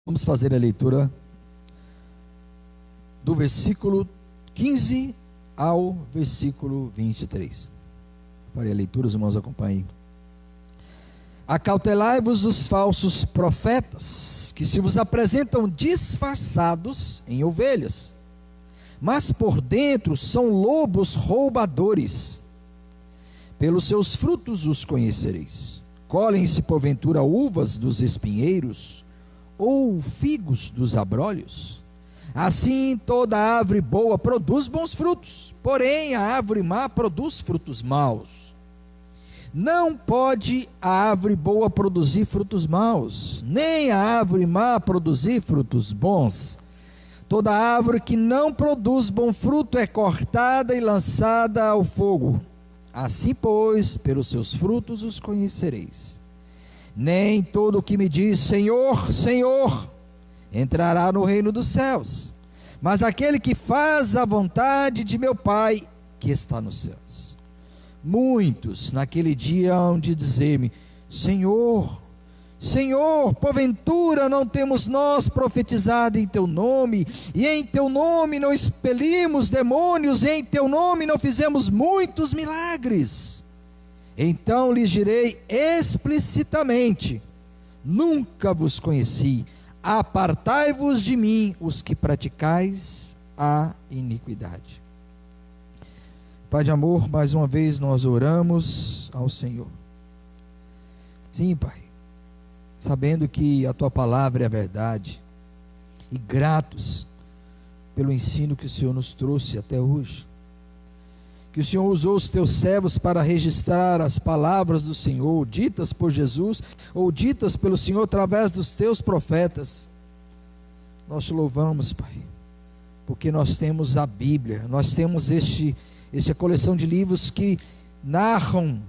Vamos fazer a leitura do versículo 15 ao versículo 23. Farei a leitura, os irmãos acompanhem. Acautelai-vos dos falsos profetas, que se vos apresentam disfarçados em ovelhas, mas por dentro são lobos roubadores. Pelos seus frutos os conhecereis. Colhem-se porventura uvas dos espinheiros, ou figos dos abrolhos? Assim toda árvore boa produz bons frutos, porém a árvore má produz frutos maus. Não pode a árvore boa produzir frutos maus, nem a árvore má produzir frutos bons. Toda árvore que não produz bom fruto é cortada e lançada ao fogo. Assim, pois, pelos seus frutos os conhecereis. Nem todo o que me diz Senhor, Senhor, entrará no reino dos céus, mas aquele que faz a vontade de meu Pai que está nos céus. Muitos naquele dia hão de dizer-me: Senhor, Senhor, porventura não temos nós profetizado em teu nome, e em teu nome não expelimos demônios, e em teu nome não fizemos muitos milagres? Então lhes direi explicitamente: nunca vos conheci, apartai-vos de mim, os que praticais a iniquidade. Pai de amor, mais uma vez nós oramos ao Senhor. Sim, Pai, sabendo que a tua palavra é a verdade, e gratos pelo ensino que o Senhor nos trouxe até hoje, que o Senhor usou os teus servos para registrar as palavras do Senhor, ditas por Jesus, ou ditas pelo Senhor através dos teus profetas. Nós te louvamos, Pai, porque nós temos a Bíblia, nós temos esta coleção de livros que narram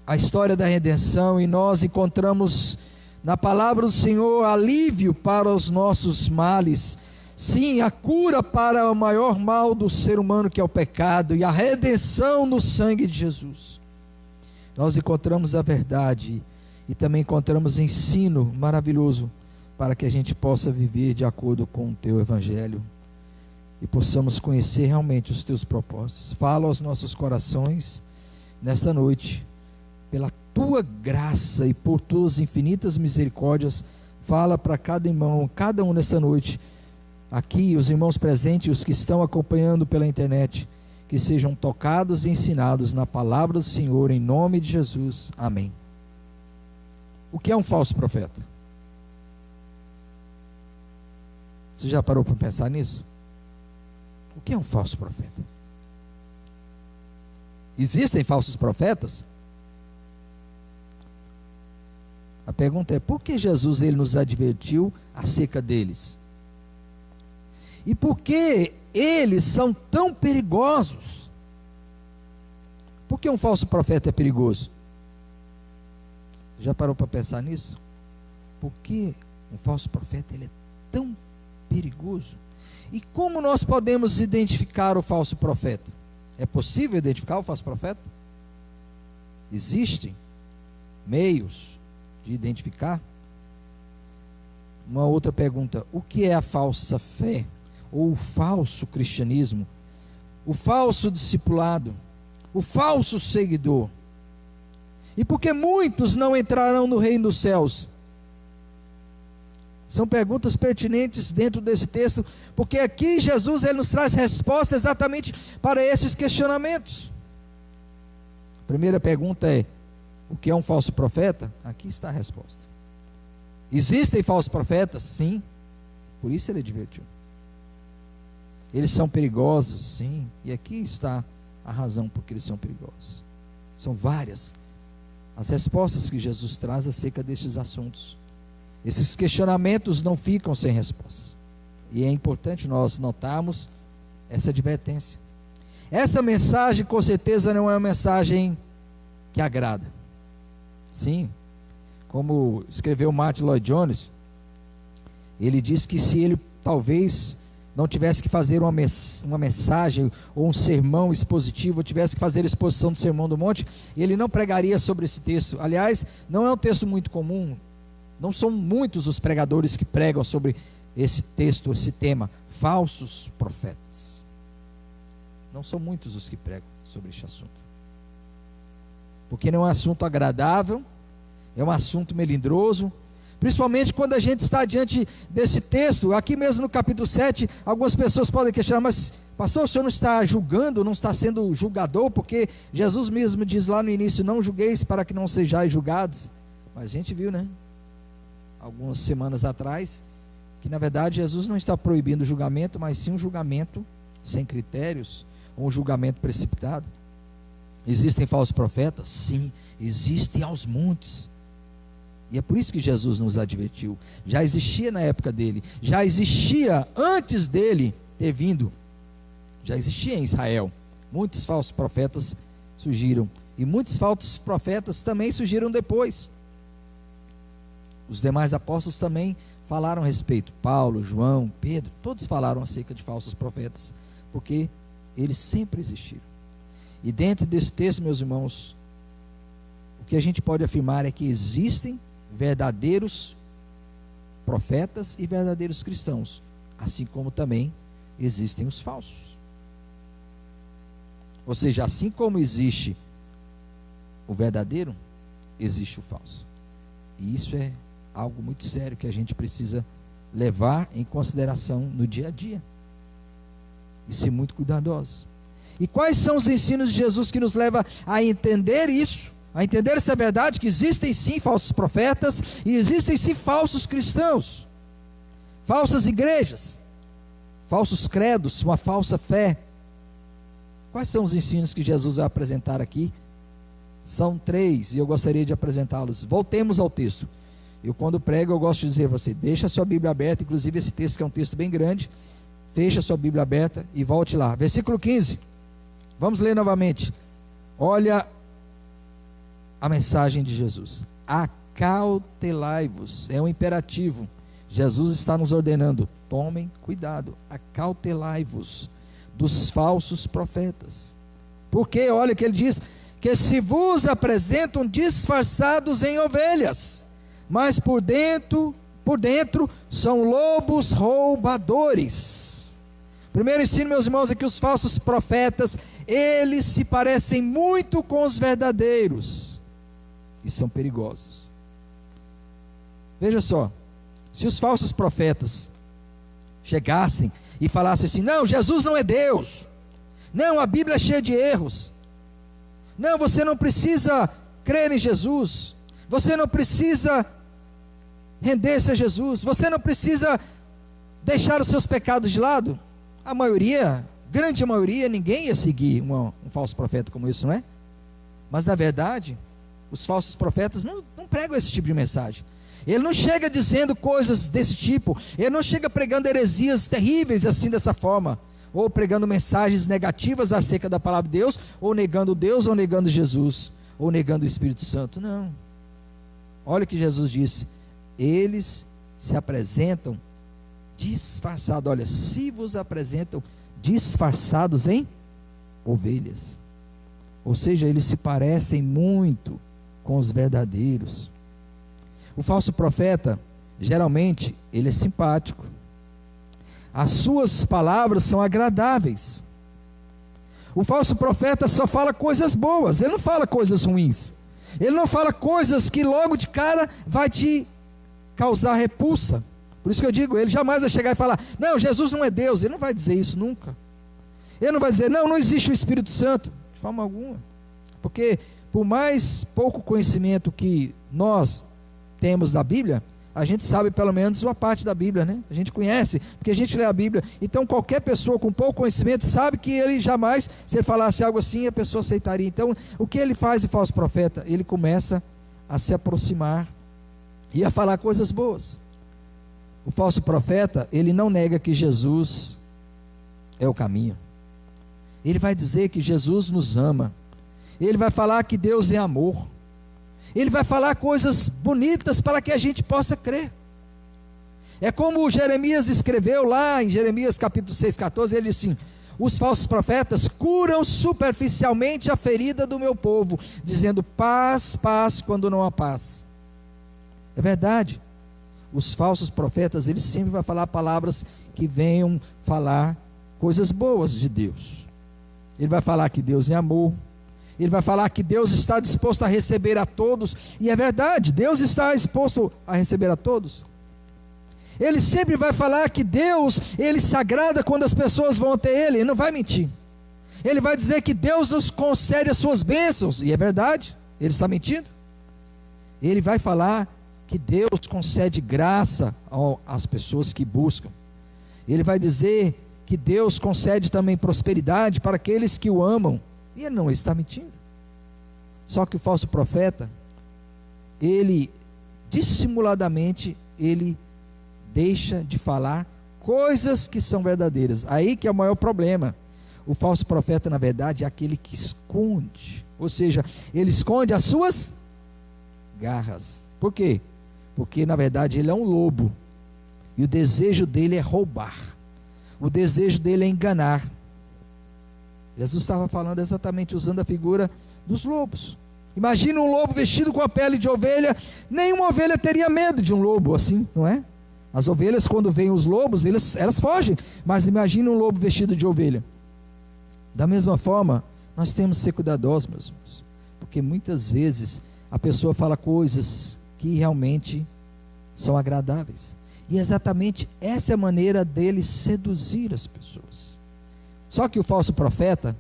a história da redenção, e nós encontramos na palavra do Senhor alívio para os nossos males, sim, a cura para o maior mal do ser humano, que é o pecado, e a redenção no sangue de Jesus. Nós encontramos a verdade e também encontramos ensino maravilhoso para que a gente possa viver de acordo com o teu evangelho e possamos conhecer realmente os teus propósitos. Fala aos nossos corações nesta noite, pela tua graça e por tuas infinitas misericórdias. Fala para cada irmão, cada um nessa noite, aqui os irmãos presentes e os que estão acompanhando pela internet, que sejam tocados e ensinados na palavra do Senhor, em nome de Jesus, amém. O que é um falso profeta? Você já parou para pensar nisso? O que é um falso profeta? Existem falsos profetas? A pergunta é: por que Jesus ele nos advertiu acerca deles? E por que eles são tão perigosos? Por que um falso profeta é perigoso? Você já parou para pensar nisso? Por que um falso profeta ele é tão perigoso? E como nós podemos identificar o falso profeta? É possível identificar o falso profeta? Existem meios de identificar? Uma outra pergunta: o que é a falsa fé? Ou o falso cristianismo? O falso discipulado? O falso seguidor? E por que muitos não entrarão no reino dos céus? São perguntas pertinentes dentro desse texto, porque aqui Jesus ele nos traz resposta exatamente para esses questionamentos. A primeira pergunta é: o que é um falso profeta? Aqui está a resposta. Existem falsos profetas? Sim, por isso ele advertiu. Eles são perigosos? Sim, e aqui está a razão por que eles são perigosos. São várias as respostas que Jesus traz acerca destes assuntos. Esses questionamentos não ficam sem respostas, e é importante nós notarmos essa advertência. Essa mensagem com certeza não é uma mensagem que agrada. Sim, como escreveu Martin Lloyd Jones, ele diz que se ele talvez não tivesse que fazer uma mensagem ou um sermão expositivo, ou tivesse que fazer a exposição do Sermão do Monte, ele não pregaria sobre esse texto. Aliás, não é um texto muito comum Não são muitos os pregadores que pregam sobre esse texto, esse tema, falsos profetas. Não são muitos os que pregam sobre este assunto. Porque não é um assunto agradável, é um assunto melindroso, principalmente quando a gente está diante desse texto, aqui mesmo no capítulo 7, algumas pessoas podem questionar, mas pastor, o senhor não está julgando, não está sendo julgador, porque Jesus mesmo diz lá no início, não julgueis para que não sejais julgados. Mas a gente viu, né, algumas semanas atrás, que na verdade Jesus não está proibindo o julgamento, mas sim um julgamento sem critérios, ou um julgamento precipitado. Existem falsos profetas? Sim, existem aos montes. E é por isso que Jesus nos advertiu. Já existia na época dele, já existia antes dele ter vindo, já existia em Israel. Muitos falsos profetas surgiram, e muitos falsos profetas também surgiram depois. Os demais apóstolos também falaram a respeito. Paulo, João, Pedro, todos falaram acerca de falsos profetas, porque eles sempre existiram. E dentro desse texto, meus irmãos, o que a gente pode afirmar é que existem verdadeiros profetas e verdadeiros cristãos, assim como também existem os falsos. Ou seja, assim como existe o verdadeiro, existe o falso. E isso é algo muito sério que a gente precisa levar em consideração no dia a dia e ser muito cuidadoso. E quais são os ensinos de Jesus que nos levam a entender isso? A entender essa verdade, que existem sim falsos profetas e existem sim falsos cristãos, falsas igrejas, falsos credos, uma falsa fé. Quais são os ensinos que Jesus vai apresentar aqui? São 3 e eu gostaria de apresentá-los. Voltemos ao texto. Eu quando prego eu gosto de dizer a você, deixa a sua Bíblia aberta, inclusive esse texto que é um texto bem grande, fecha a sua Bíblia aberta e volte lá. Versículo 15, vamos ler novamente. Olha a mensagem de Jesus: acautelai-vos, é um imperativo. Jesus está nos ordenando, tomem cuidado, acautelai-vos dos falsos profetas. Porque olha que ele diz, que se vos apresentam disfarçados em ovelhas, mas por dentro são lobos roubadores. Primeiro ensino, meus irmãos, é que os falsos profetas, eles se parecem muito com os verdadeiros e são perigosos. Veja só, se os falsos profetas chegassem e falassem assim, não, Jesus não é Deus, não, a Bíblia é cheia de erros, não, você não precisa crer em Jesus, você não precisa render-se a Jesus, você não precisa deixar os seus pecados de lado, a maioria, grande maioria, ninguém ia seguir um falso profeta como isso, não é? Mas na verdade, os falsos profetas não pregam esse tipo de mensagem. Ele não chega dizendo coisas desse tipo, ele não chega pregando heresias terríveis assim, dessa forma, ou pregando mensagens negativas acerca da palavra de Deus, ou negando Deus, ou negando Jesus, ou negando o Espírito Santo, não. Olha o que Jesus disse, eles se apresentam disfarçados, olha, se vos apresentam disfarçados em ovelhas, ou seja, eles se parecem muito com os verdadeiros. O falso profeta, geralmente, ele é simpático, as suas palavras são agradáveis. O falso profeta só fala coisas boas, ele não fala coisas ruins, ele não fala coisas que logo de cara vai te causar repulsa. Por isso que eu digo, ele jamais vai chegar e falar, não, Jesus não é Deus, ele não vai dizer isso nunca. Ele não vai dizer, não existe o Espírito Santo, de forma alguma. Porque por mais pouco conhecimento que nós temos da Bíblia, a gente sabe pelo menos uma parte da Bíblia, né? A gente conhece, porque a gente lê a Bíblia. Então qualquer pessoa com pouco conhecimento sabe que ele jamais, se ele falasse algo assim, a pessoa aceitaria. Então o que ele faz, o falso profeta? Ele começa a se aproximar e a falar coisas boas. O falso profeta, ele não nega que Jesus é o caminho. Ele vai dizer que Jesus nos ama. Ele vai falar que Deus é amor. Ele vai falar coisas bonitas para que a gente possa crer. É como Jeremias escreveu lá em Jeremias capítulo 6, 14, ele disse assim, os falsos profetas curam superficialmente a ferida do meu povo, dizendo paz, paz, quando não há paz. É verdade, os falsos profetas, eles sempre vão falar palavras que venham falar coisas boas de Deus. Ele vai falar que Deus é amor, ele vai falar que Deus está disposto a receber a todos, e é verdade, Deus está disposto a receber a todos. Ele sempre vai falar que Deus, ele se agrada quando as pessoas vão até ele, ele não vai mentir. Ele vai dizer que Deus nos concede as suas bênçãos, e é verdade, ele está mentindo. Ele vai falar que Deus concede graça às pessoas que buscam. Ele vai dizer que Deus concede também prosperidade para aqueles que o amam, e ele não está mentindo. Só que o falso profeta, ele dissimuladamente, ele deixa de falar coisas que são verdadeiras. Aí que é o maior problema. O falso profeta, na verdade, é aquele que esconde, ou seja, ele esconde as suas garras. Por quê? Porque na verdade ele é um lobo, e o desejo dele é roubar, o desejo dele é enganar. Jesus estava falando exatamente usando a figura dos lobos. Imagina um lobo vestido com a pele de ovelha. Nenhuma ovelha teria medo de um lobo assim, não é? As ovelhas, quando veem os lobos, elas fogem, mas imagina um lobo vestido de ovelha. Da mesma forma, nós temos que ser cuidadosos, meus irmãos, porque muitas vezes a pessoa fala coisas que realmente são agradáveis, e exatamente essa é a maneira dele seduzir as pessoas. Só que o falso profeta,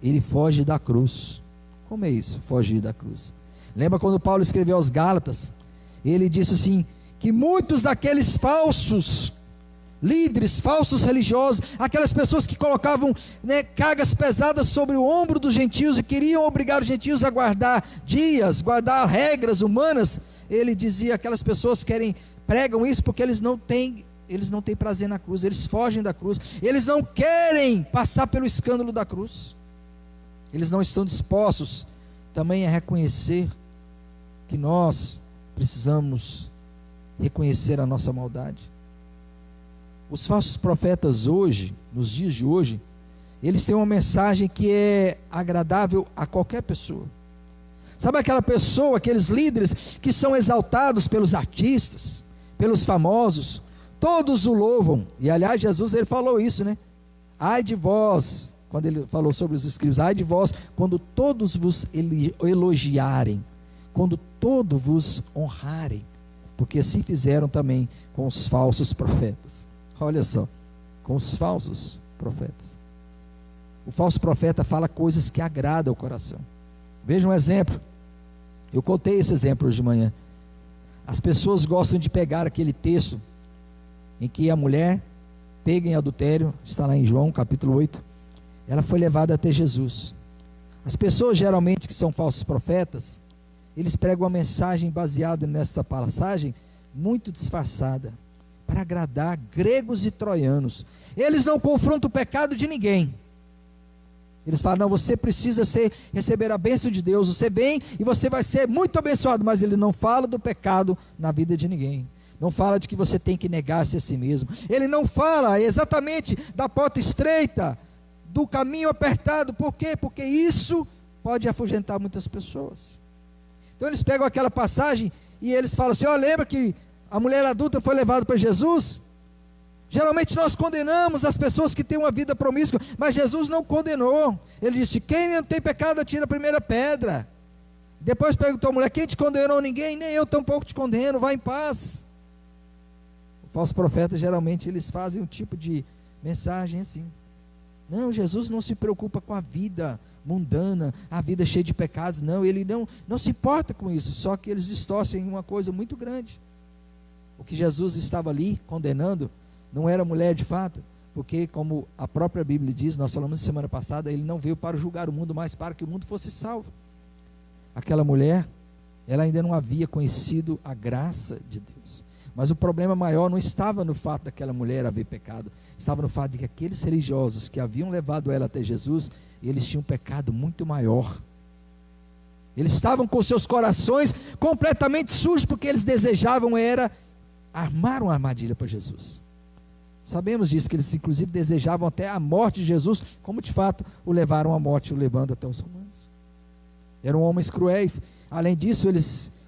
ele foge da cruz. Como é isso, fugir da cruz? Lembra quando Paulo escreveu aos Gálatas? Ele disse assim, que muitos daqueles falsos líderes, falsos religiosos, aquelas pessoas que colocavam, cargas pesadas sobre o ombro dos gentios e queriam obrigar os gentios a guardar dias, guardar regras humanas, ele dizia, aquelas pessoas pregam isso porque eles não têm prazer na cruz, eles fogem da cruz, eles não querem passar pelo escândalo da cruz, eles não estão dispostos também a reconhecer que nós precisamos reconhecer a nossa maldade. Os falsos profetas hoje, nos dias de hoje, eles têm uma mensagem que é agradável a qualquer pessoa. Sabe aquela pessoa, aqueles líderes que são exaltados pelos artistas, pelos famosos, todos o louvam, e aliás Jesus ele falou isso, ai de vós, quando ele falou sobre os escribas, ai de vós, quando todos vos elogiarem, quando todos vos honrarem, porque assim fizeram também com os falsos profetas. Olha só, com os falsos profetas. O falso profeta fala coisas que agradam o coração. Veja um exemplo. Eu contei esse exemplo hoje de manhã. As pessoas gostam de pegar aquele texto em que a mulher pega em adultério, está lá em João capítulo 8, ela foi levada até Jesus. As pessoas geralmente que são falsos profetas, eles pregam uma mensagem baseada nesta passagem, muito disfarçada, para agradar gregos e troianos. Eles não confrontam o pecado de ninguém. Eles falam, não, você precisa receber a bênção de Deus, você vem e você vai ser muito abençoado, mas ele não fala do pecado na vida de ninguém. Não fala de que você tem que negar-se a si mesmo. Ele não fala exatamente da porta estreita, do caminho apertado. Por quê? Porque isso pode afugentar muitas pessoas. Então eles pegam aquela passagem e eles falam assim, lembra que a mulher adulta foi levada para Jesus? Geralmente nós condenamos as pessoas que têm uma vida promíscua, mas Jesus não condenou. Ele disse, quem não tem pecado atira a primeira pedra. Depois perguntou a mulher, quem te condenou? Ninguém, nem eu tampouco te condeno, vá em paz. Os falsos profetas geralmente eles fazem um tipo de mensagem assim. Não, Jesus não se preocupa com a vida mundana, a vida cheia de pecados, não, ele não se importa com isso, só que eles distorcem uma coisa muito grande. O que Jesus estava ali condenando não era mulher de fato, porque como a própria Bíblia diz, nós falamos semana passada, ele não veio para julgar o mundo, mas para que o mundo fosse salvo. Aquela mulher, ela ainda não havia conhecido a graça de Deus, mas o problema maior não estava no fato daquela mulher haver pecado, estava no fato de que aqueles religiosos que haviam levado ela até Jesus, eles tinham um pecado muito maior. Eles estavam com seus corações completamente sujos, porque eles desejavam era armar uma armadilha para Jesus. Sabemos disso, que eles inclusive desejavam até a morte de Jesus, como de fato o levaram à morte, o levando até os romanos. Eram homens cruéis. Além disso,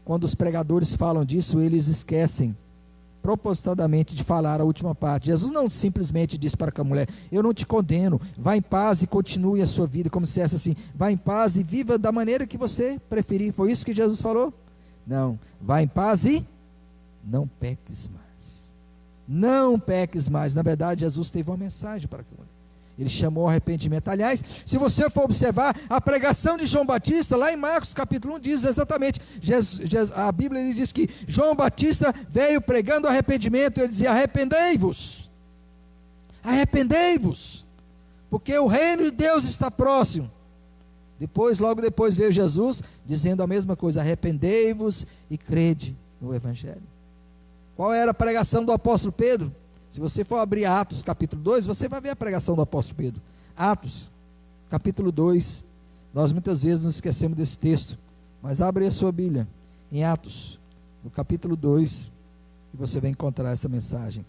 quando os pregadores falam disso, eles esquecem propositadamente de falar a última parte. Jesus não simplesmente disse para a mulher: eu não te condeno, vá em paz e continue a sua vida, como se fosse assim, vá em paz e viva da maneira que você preferir. Foi isso que Jesus falou? Não, vá em paz e não peques mais. Não peques mais. Na verdade, Jesus teve uma mensagem para a mulher. Ele chamou ao arrependimento. Aliás, se você for observar a pregação de João Batista, lá em Marcos capítulo 1, diz exatamente, a Bíblia ele diz que João Batista veio pregando arrependimento. Ele dizia: arrependei-vos, arrependei-vos, porque o reino de Deus está próximo. Logo depois veio Jesus dizendo a mesma coisa: arrependei-vos e crede no Evangelho. Qual era a pregação do apóstolo Pedro? Se você for abrir Atos capítulo 2, você vai ver a pregação do apóstolo Pedro. Atos capítulo 2, nós muitas vezes nos esquecemos desse texto, mas abre a sua Bíblia, em Atos, no capítulo 2, e você vai encontrar essa mensagem.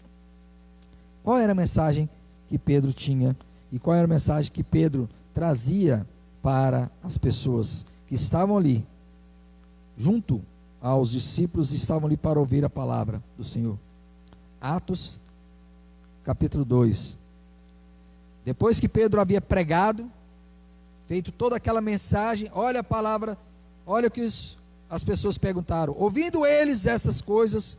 Qual era a mensagem que Pedro tinha, e qual era a mensagem que Pedro trazia para as pessoas que estavam ali, junto aos discípulos, estavam ali para ouvir a palavra do Senhor? Atos capítulo 2, depois que Pedro havia pregado, feito toda aquela mensagem, olha a palavra, olha o que as pessoas perguntaram. Ouvindo eles estas coisas,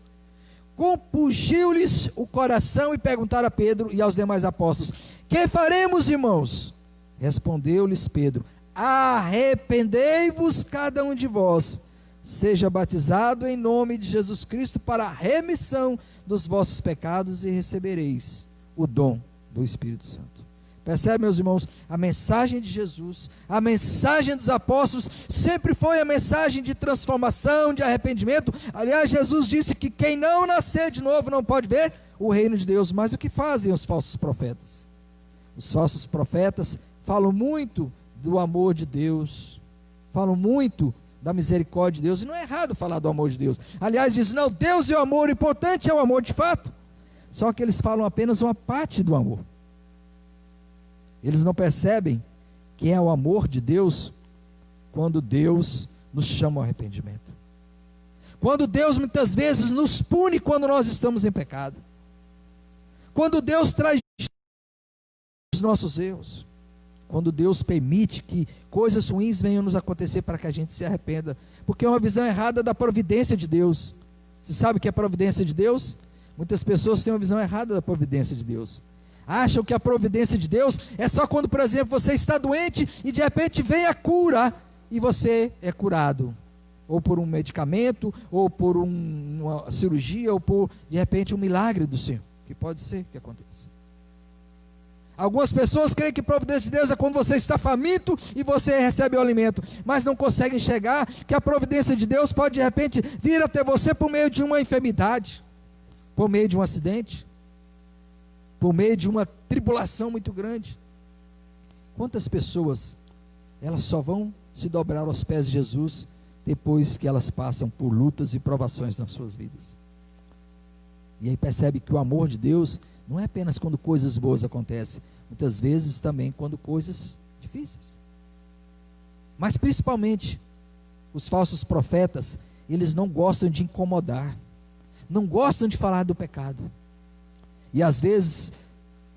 compungiu-lhes o coração e perguntaram a Pedro e aos demais apóstolos: que faremos, irmãos? Respondeu-lhes Pedro: arrependei-vos cada um de vós, seja batizado em nome de Jesus Cristo para a remissão dos vossos pecados e recebereis o dom do Espírito Santo. Percebe, meus irmãos? A mensagem de Jesus, a mensagem dos apóstolos sempre foi a mensagem de transformação, de arrependimento. Aliás, Jesus disse que quem não nascer de novo não pode ver o reino de Deus. Mas o que fazem os falsos profetas? Os falsos profetas falam muito do amor de Deus, falam muito da misericórdia de Deus, e não é errado falar do amor de Deus. Aliás, diz: não, Deus é o amor, o importante é o amor de fato. Só que eles falam apenas uma parte do amor. Eles não percebem que é o amor de Deus quando Deus nos chama ao arrependimento, quando Deus muitas vezes nos pune quando nós estamos em pecado, quando Deus traz os nossos erros, quando Deus permite que coisas ruins venham nos acontecer para que a gente se arrependa, porque é uma visão errada da providência de Deus. Você sabe o que é a providência de Deus? Muitas pessoas têm uma visão errada da providência de Deus, acham que a providência de Deus é só quando, por exemplo, você está doente e de repente vem a cura e você é curado, ou por um medicamento, ou por uma cirurgia, ou por de repente um milagre do Senhor, que pode ser que aconteça. Algumas pessoas creem que a providência de Deus é quando você está faminto e você recebe o alimento, mas não conseguem enxergar que a providência de Deus pode de repente vir até você por meio de uma enfermidade, por meio de um acidente, por meio de uma tribulação muito grande. Quantas pessoas, elas só vão se dobrar aos pés de Jesus depois que elas passam por lutas e provações nas suas vidas? E aí percebe que o amor de Deus não é apenas quando coisas boas acontecem, muitas vezes também quando coisas difíceis. Mas principalmente, os falsos profetas, eles não gostam de incomodar, não gostam de falar do pecado. E às vezes,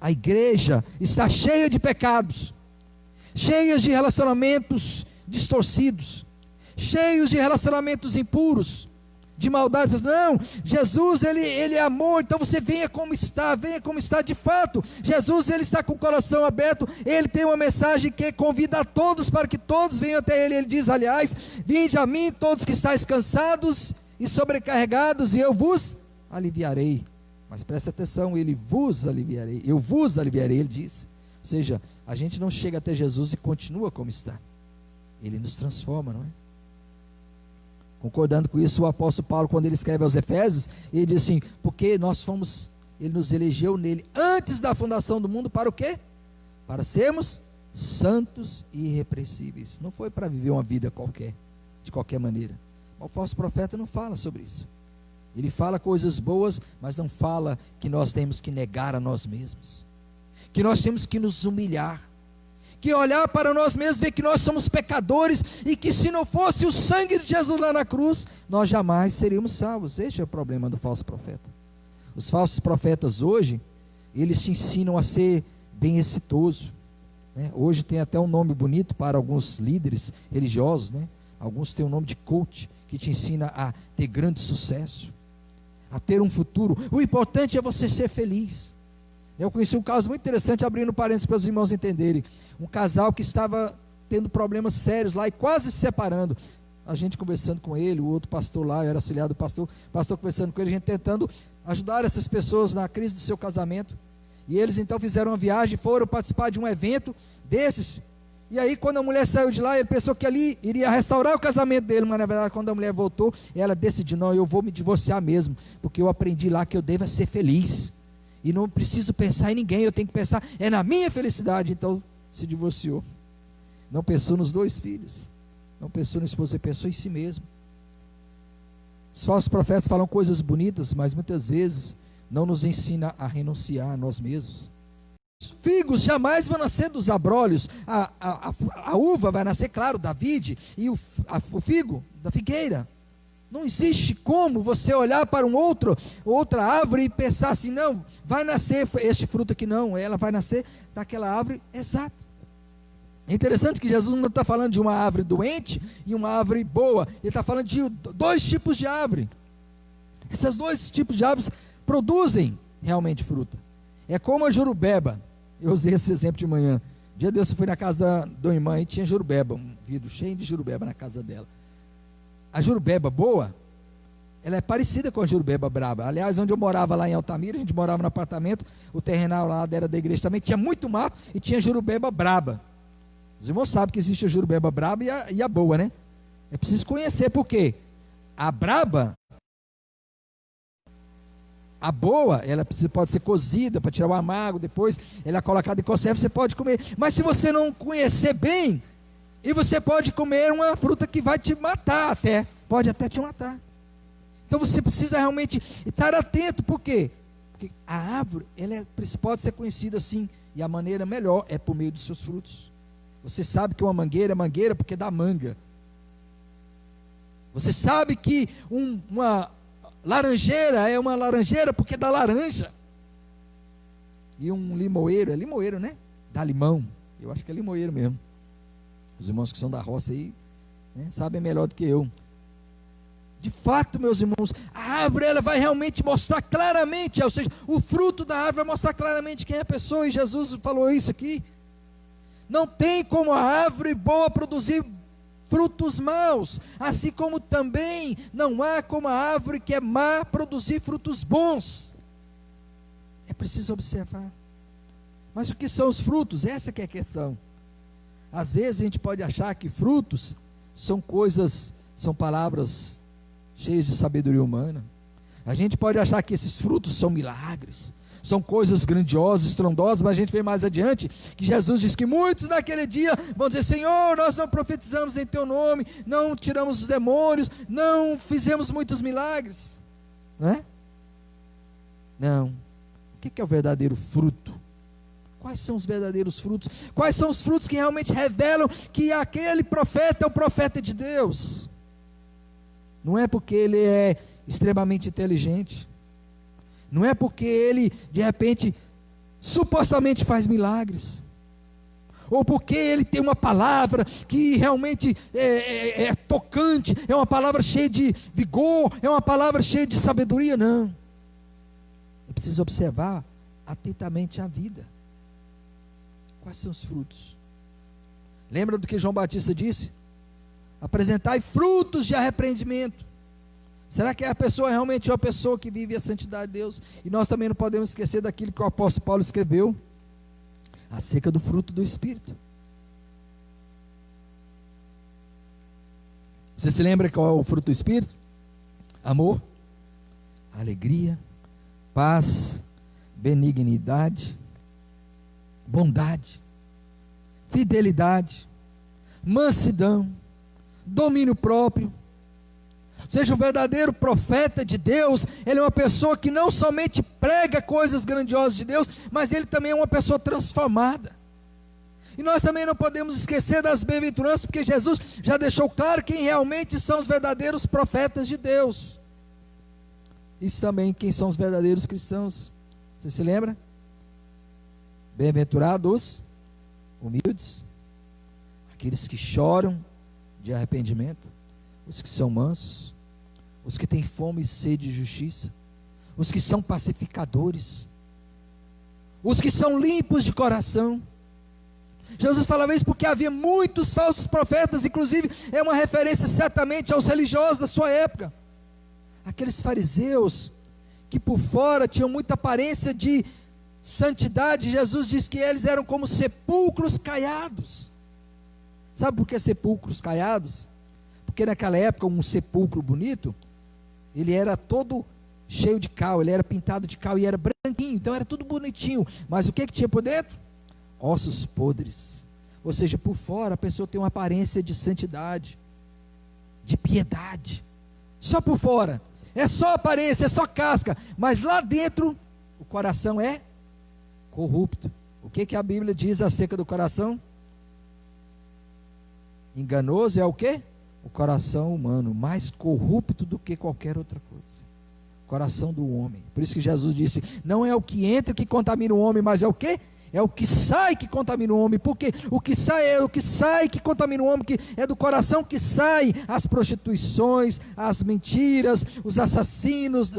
a igreja está cheia de pecados, cheias de relacionamentos distorcidos, cheios de relacionamentos impuros, de maldade. Não, Jesus ele é amor, então você venha como está de fato. Jesus ele está com o coração aberto, ele tem uma mensagem que convida a todos para que todos venham até ele. Ele diz, aliás: vinde a mim todos que estáis cansados e sobrecarregados e eu vos aliviarei. Mas preste atenção, ele vos aliviarei, eu vos aliviarei, ele diz. Ou seja, a gente não chega até Jesus e continua como está, ele nos transforma, não é? Concordando com isso, o apóstolo Paulo, quando ele escreve aos Efésios, ele diz assim: porque ele nos elegeu nele antes da fundação do mundo, para o quê? Para sermos santos e irrepreensíveis. Não foi para viver uma vida qualquer, de qualquer maneira. O falso profeta não fala sobre isso. Ele fala coisas boas, mas não fala que nós temos que negar a nós mesmos, que nós temos que nos humilhar, que olhar para nós mesmos, ver que nós somos pecadores, e que se não fosse o sangue de Jesus lá na cruz, nós jamais seríamos salvos. Este é o problema do falso profeta. Os falsos profetas hoje, eles te ensinam a ser bem exitoso, né? Hoje tem até um nome bonito para alguns líderes religiosos, né? Alguns têm o nome de coach, que te ensina a ter grande sucesso, a ter um futuro. O importante é você ser feliz. Eu conheci um caso muito interessante, abrindo parênteses para os irmãos entenderem. Um casal que estava tendo problemas sérios lá e quase se separando. A gente conversando com ele, o outro pastor lá, eu era auxiliar do pastor conversando com ele, a gente tentando ajudar essas pessoas na crise do seu casamento. E eles então fizeram uma viagem, foram participar de um evento desses. E aí quando a mulher saiu de lá, ele pensou que ali iria restaurar o casamento dele, mas na verdade quando a mulher voltou, ela decidiu, não, eu vou me divorciar mesmo, porque eu aprendi lá que eu devo ser feliz, e não preciso pensar em ninguém, eu tenho que pensar na minha felicidade. Então se divorciou, não pensou nos 2 filhos, não pensou na esposa, pensou em si mesmo. Os falsos profetas falam coisas bonitas, mas muitas vezes não nos ensina a renunciar a nós mesmos. Os figos jamais vão nascer dos abrolhos, a uva vai nascer, claro, da vide, e o figo da figueira. Não existe como você olhar para outra árvore e pensar assim, não, vai nascer este fruto aqui, não, ela vai nascer daquela árvore exata. É interessante que Jesus não está falando de uma árvore doente e uma árvore boa, ele está falando de 2 tipos de árvore. Esses 2 tipos de árvores produzem realmente fruta. É como a jurubeba. Eu usei esse exemplo de manhã. Um dia desse eu fui na casa da minha irmã e tinha jurubeba, um vidro cheio de jurubeba na casa dela. A jurubeba boa, ela é parecida com a jurubeba braba. Aliás, onde eu morava lá em Altamira, a gente morava no apartamento, o terrenal lá era da igreja também, tinha muito mato e tinha jurubeba braba. Os irmãos sabem que existe a jurubeba braba e a boa, né? É preciso conhecer, porque a braba, a boa, ela pode ser cozida para tirar o amargo, depois ela é colocada em conserva, você pode comer. Mas se você não conhecer bem, e você pode comer uma fruta que vai te matar até, pode até te matar. Então você precisa realmente estar atento, por quê? Porque a árvore, ela pode ser conhecida assim, e a maneira melhor é por meio dos seus frutos. Você sabe que uma mangueira é mangueira porque dá manga. Você sabe que uma laranjeira é uma laranjeira porque dá laranja. E um limoeiro, é limoeiro, né? Dá limão. Eu acho que é limoeiro mesmo. Os irmãos que são da roça aí, né, sabem melhor do que eu. De fato, meus irmãos, a árvore ela vai realmente mostrar claramente, ou seja, o fruto da árvore vai mostrar claramente quem é a pessoa, e Jesus falou isso aqui. Não tem como a árvore boa produzir frutos maus, assim como também não há como a árvore que é má produzir frutos bons. É preciso observar. Mas o que são os frutos? Essa que é a questão. Às vezes a gente pode achar que frutos são coisas, são palavras cheias de sabedoria humana. A gente pode achar que esses frutos são milagres, são coisas grandiosas, estrondosas, mas a gente vê mais adiante, que Jesus diz que muitos naquele dia vão dizer, Senhor, nós não profetizamos em Teu nome, não tiramos os demônios, não fizemos muitos milagres, não é? Não. O que é o verdadeiro fruto? Quais são os verdadeiros frutos? Quais são os frutos que realmente revelam que aquele profeta é o profeta de Deus? Não é porque ele é extremamente inteligente, não é porque ele, de repente, supostamente faz milagres, ou porque ele tem uma palavra que realmente é tocante, é uma palavra cheia de vigor, é uma palavra cheia de sabedoria, não. É preciso observar atentamente a vida. Quais são os frutos? Lembra do que João Batista disse? Apresentai frutos de arrependimento. Será que a pessoa realmente é uma pessoa que vive a santidade de Deus? E nós também não podemos esquecer daquilo que o apóstolo Paulo escreveu acerca do fruto do Espírito. Você se lembra qual é o fruto do Espírito? Amor, alegria, paz, benignidade, bondade, fidelidade, mansidão, domínio próprio. Ou seja, o verdadeiro profeta de Deus, ele é uma pessoa que não somente prega coisas grandiosas de Deus, mas ele também é uma pessoa transformada. E nós também não podemos esquecer das bem-aventuranças, porque Jesus já deixou claro quem realmente são os verdadeiros profetas de Deus. isso também quem são os verdadeiros cristãos. Você se lembra? Bem-aventurados humildes, aqueles que choram de arrependimento, os que são mansos, os que têm fome e sede de justiça, os que são pacificadores, os que são limpos de coração. Jesus falava isso porque havia muitos falsos profetas, inclusive é uma referência certamente aos religiosos da sua época, aqueles fariseus que por fora tinham muita aparência de santidade. Jesus diz que eles eram como sepulcros caiados. Sabe por que sepulcros caiados? Porque naquela época um sepulcro bonito, ele era todo cheio de cal, ele era pintado de cal e era branquinho, então era tudo bonitinho, mas o que tinha por dentro? Ossos podres. Ou seja, por fora a pessoa tem uma aparência de santidade, de piedade, só por fora, é só aparência, é só casca, mas lá dentro o coração é corrupto. O que a Bíblia diz acerca do coração? Enganoso é o quê? O coração humano, mais corrupto do que qualquer outra coisa. Coração do homem. Por isso que Jesus disse, não é o que entra que contamina o homem, mas é o quê? É o que sai que contamina o homem. Porque o que sai é o que sai que contamina o homem, que é do coração que sai as prostituições, as mentiras, os assassinos,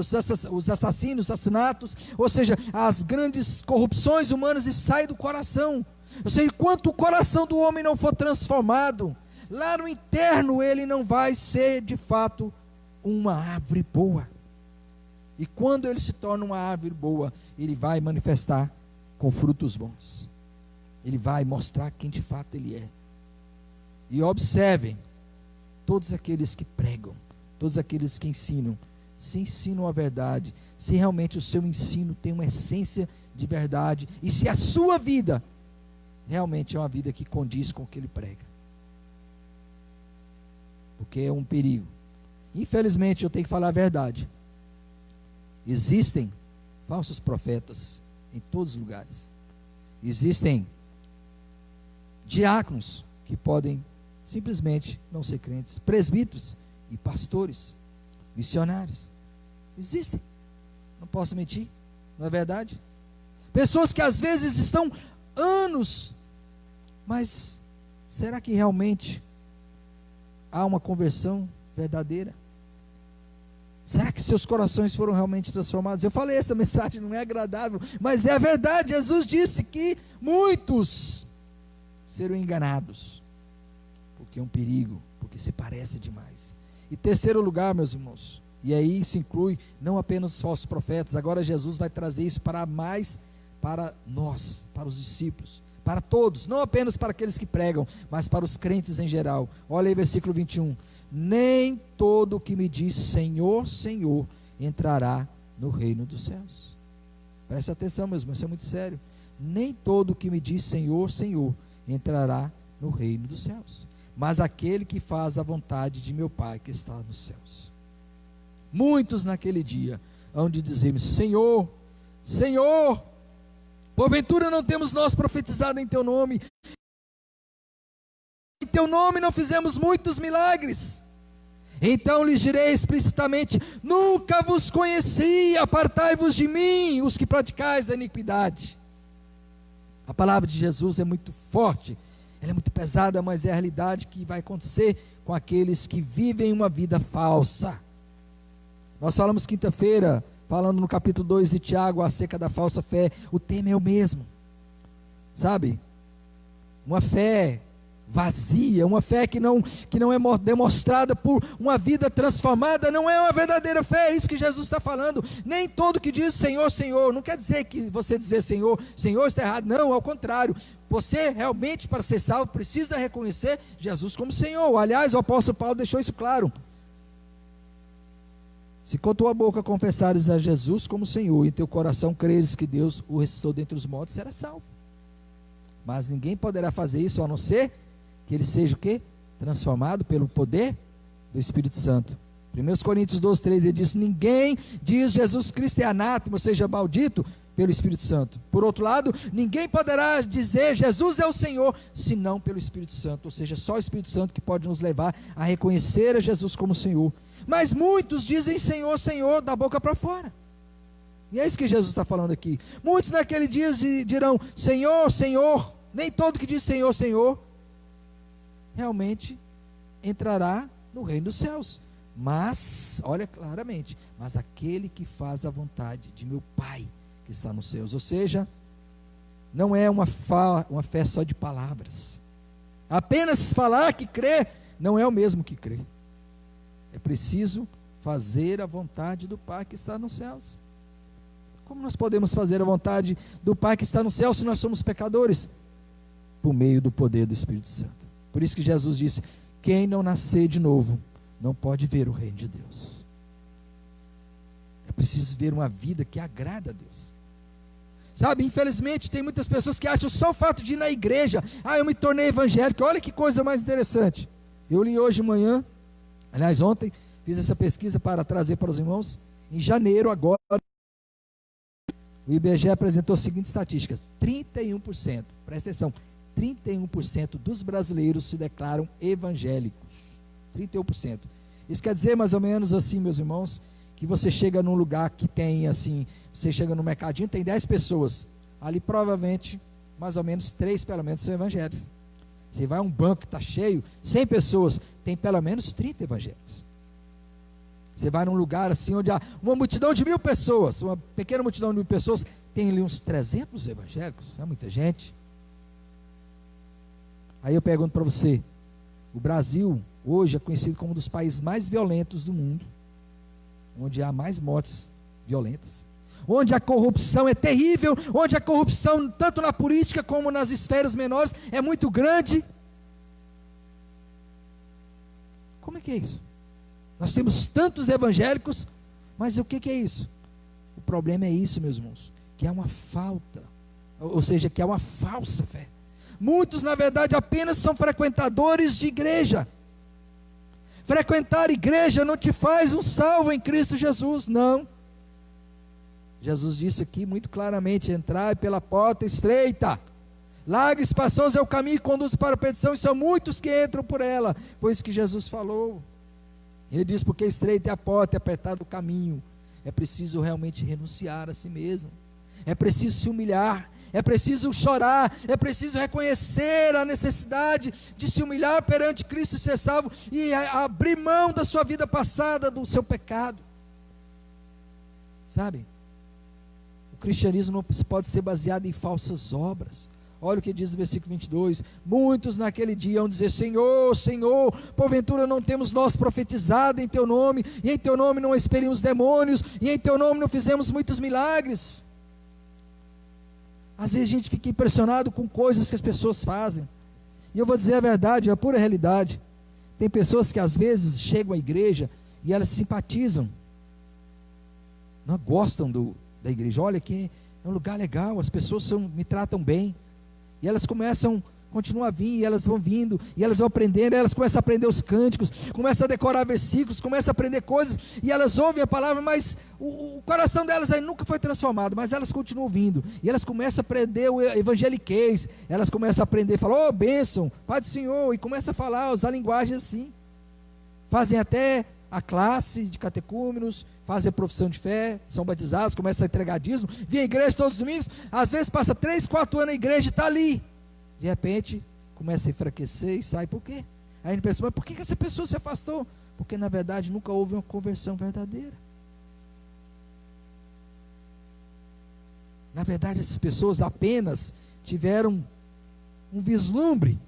assassinatos, ou seja, as grandes corrupções humanas, e sai do coração. Ou seja, enquanto o coração do homem não for transformado, lá no interno ele não vai ser de fato uma árvore boa. E quando ele se torna uma árvore boa, ele vai manifestar com frutos bons. Ele vai mostrar quem de fato ele é. E observem, todos aqueles que pregam, todos aqueles que ensinam, se ensinam a verdade, se realmente o seu ensino tem uma essência de verdade, e se a sua vida realmente é uma vida que condiz com o que ele prega. Porque é um perigo. Infelizmente, eu tenho que falar a verdade. Existem falsos profetas em todos os lugares. Existem diáconos que podem simplesmente não ser crentes, presbíteros e pastores, missionários. Existem. Não posso mentir, não é verdade? Pessoas que às vezes estão anos, mas será que realmente há uma conversão verdadeira? Será que seus corações foram realmente transformados? Eu falei, essa mensagem não é agradável, mas é a verdade. Jesus disse que muitos serão enganados, porque é um perigo, porque se parece demais. E terceiro lugar, meus irmãos, e aí se inclui não apenas os falsos profetas, agora Jesus vai trazer isso para nós, para os discípulos, para todos, não apenas para aqueles que pregam, mas para os crentes em geral. Olha aí versículo 21, nem todo que me diz Senhor, Senhor, entrará no reino dos céus. Presta atenção, meus irmãos, isso é muito sério. Nem todo que me diz Senhor, Senhor, entrará no reino dos céus, mas aquele que faz a vontade de meu Pai que está nos céus. Muitos naquele dia hão de dizer-me, Senhor, Senhor, porventura não temos nós profetizado em teu nome? Em teu nome não fizemos muitos milagres? Então lhes direi explicitamente, nunca vos conheci, apartai-vos de mim, os que praticais a iniquidade. A palavra de Jesus é muito forte, ela é muito pesada, mas é a realidade que vai acontecer com aqueles que vivem uma vida falsa. Nós falamos quinta-feira, falando no capítulo 2 de Tiago, acerca da falsa fé, o tema é o mesmo, sabe? Uma fé vazia, uma fé que não é demonstrada por uma vida transformada, não é uma verdadeira fé. É isso que Jesus está falando. Nem todo que diz Senhor, Senhor, não quer dizer que você dizer Senhor, Senhor está errado, não, ao contrário, você realmente para ser salvo precisa reconhecer Jesus como Senhor. Aliás, o apóstolo Paulo deixou isso claro, se com tua boca confessares a Jesus como Senhor, e em teu coração creres que Deus o ressuscitou dentre os mortos, será salvo. Mas ninguém poderá fazer isso a não ser que ele seja o quê? Transformado pelo poder do Espírito Santo. 1 Coríntios 12:3, ele diz, ninguém diz Jesus Cristo é anátema, ou seja, maldito, pelo Espírito Santo. Por outro lado, ninguém poderá dizer Jesus é o Senhor, senão pelo Espírito Santo, ou seja, só o Espírito Santo que pode nos levar a reconhecer a Jesus como Senhor. Mas muitos dizem Senhor, Senhor, da boca para fora. E é isso que Jesus está falando aqui. Muitos naquele dia dirão Senhor, Senhor. Nem todo que diz Senhor, Senhor realmente entrará no reino dos céus. Mas, olha claramente, mas aquele que faz a vontade de meu Pai que está nos céus. Ou seja, não é uma fé só de palavras. Apenas falar que crê não é o mesmo que crer. É preciso fazer a vontade do Pai que está nos céus. Como nós podemos fazer a vontade do Pai que está no céu se nós somos pecadores? Por meio do poder do Espírito Santo. Por isso que Jesus disse: quem não nascer de novo não pode ver o reino de Deus. É preciso ver uma vida que agrada a Deus. Sabe, infelizmente tem muitas pessoas que acham só o fato de ir na igreja, eu me tornei evangélico. Olha que coisa mais interessante. Eu li hoje de manhã, aliás ontem, fiz essa pesquisa para trazer para os irmãos. Em janeiro agora, o IBGE apresentou as seguintes estatísticas: 31%, presta atenção, 31% dos brasileiros se declaram evangélicos. 31%. Isso quer dizer mais ou menos assim, meus irmãos, que você chega num lugar que tem assim, você chega no mercadinho, tem 10 pessoas, ali provavelmente, mais ou menos 3 pelo menos são evangélicos. Você vai a um banco que está cheio, 100 pessoas, tem pelo menos 30 evangélicos. Você vai num lugar assim, onde há uma multidão de 1000 pessoas, uma pequena multidão de 1000 pessoas, tem ali uns 300 evangélicos, é muita gente. Aí eu pergunto para você, o Brasil hoje é conhecido como um dos países mais violentos do mundo, onde há mais mortes violentas, onde a corrupção é terrível, onde a corrupção tanto na política como nas esferas menores é muito grande. Como é que é isso? Nós temos tantos evangélicos, mas o que é isso? O problema é isso, meus irmãos, que há uma falta, ou seja, que há uma falsa fé. Muitos, na verdade, apenas são frequentadores de igreja. Frequentar igreja não te faz um salvo em Cristo Jesus, não. Jesus disse aqui muito claramente: entrai pela porta estreita, largo e espaçoso é o caminho que conduz para a perdição, e são muitos que entram por ela. Foi isso que Jesus falou. Ele diz: porque estreita é a porta, é apertado o caminho. É preciso realmente renunciar a si mesmo, é preciso se humilhar, é preciso chorar, é preciso reconhecer a necessidade de se humilhar perante Cristo e ser salvo, e abrir mão da sua vida passada, do seu pecado. Sabe, o cristianismo não pode ser baseado em falsas obras. Olha o que diz o versículo 22, muitos naquele dia vão dizer: Senhor, Senhor, porventura não temos nós profetizado em teu nome, e em teu nome não expelimos demônios, e em teu nome não fizemos muitos milagres. Às vezes a gente fica impressionado com coisas que as pessoas fazem, e eu vou dizer a verdade, a pura realidade. Tem pessoas que às vezes chegam à igreja e elas simpatizam, não gostam da igreja. Olha que é um lugar legal, as pessoas me tratam bem, e elas continuam a vir, e elas vão vindo, e elas vão aprendendo, elas começam a aprender os cânticos, começam a decorar versículos, começam a aprender coisas, e elas ouvem a palavra, mas o coração delas aí nunca foi transformado, mas elas continuam vindo, e elas começam a aprender o evangeliquez, elas começam a aprender, falam: bênção, Pai do Senhor, e começam a falar, usar linguagem assim, fazem até a classe de catecúmenos, fazem a profissão de fé, são batizados, começam a entregar dízimo, vêm à igreja todos os domingos, às vezes passa 3, 4 anos na igreja e está ali, de repente começa a enfraquecer e sai. Por quê? Aí a gente pensa: mas por que essa pessoa se afastou? Porque na verdade nunca houve uma conversão verdadeira. Na verdade essas pessoas apenas tiveram um vislumbre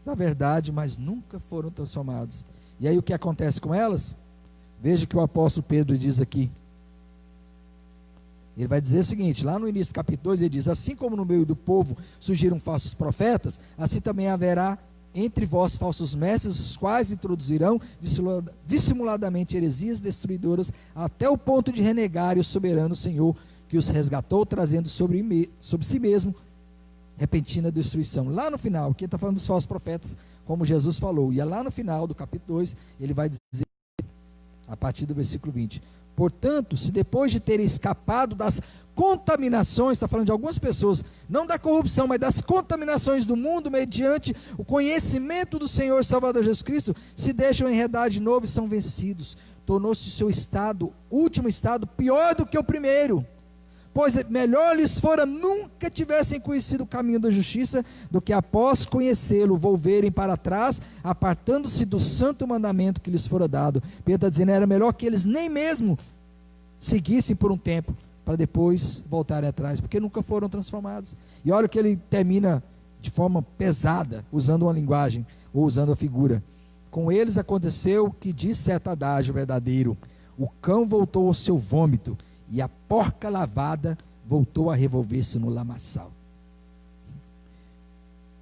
da verdade, mas nunca foram transformados. E aí o que acontece com elas? Veja o que o apóstolo Pedro diz aqui. Ele vai dizer o seguinte, lá no início do capítulo 2, ele diz: assim como no meio do povo surgiram falsos profetas, assim também haverá entre vós falsos mestres, os quais introduzirão dissimuladamente heresias destruidoras, até o ponto de renegarem o soberano Senhor que os resgatou, trazendo sobre si mesmo repentina destruição. Lá no final, aqui está falando dos falsos profetas, como Jesus falou, e é lá no final do capítulo 2, ele vai dizer, a partir do versículo 20: Portanto, se depois de terem escapado das contaminações, está falando de algumas pessoas, não da corrupção, mas das contaminações do mundo, mediante o conhecimento do Senhor Salvador Jesus Cristo, se deixam enredar de novo e são vencidos. Tornou-se o seu estado, último estado, pior do que o primeiro. Pois melhor lhes fora nunca tivessem conhecido o caminho da justiça, do que após conhecê-lo, volverem para trás, apartando-se do santo mandamento que lhes fora dado. Pedro está dizendo, era melhor que eles nem mesmo seguissem por um tempo, para depois voltarem atrás, porque nunca foram transformados. E olha que ele termina de forma pesada, usando uma linguagem, ou usando a figura. Com eles aconteceu que diz certo adágio verdadeiro, o cão voltou ao seu vômito, e a porca lavada voltou a revolver-se no lamaçal.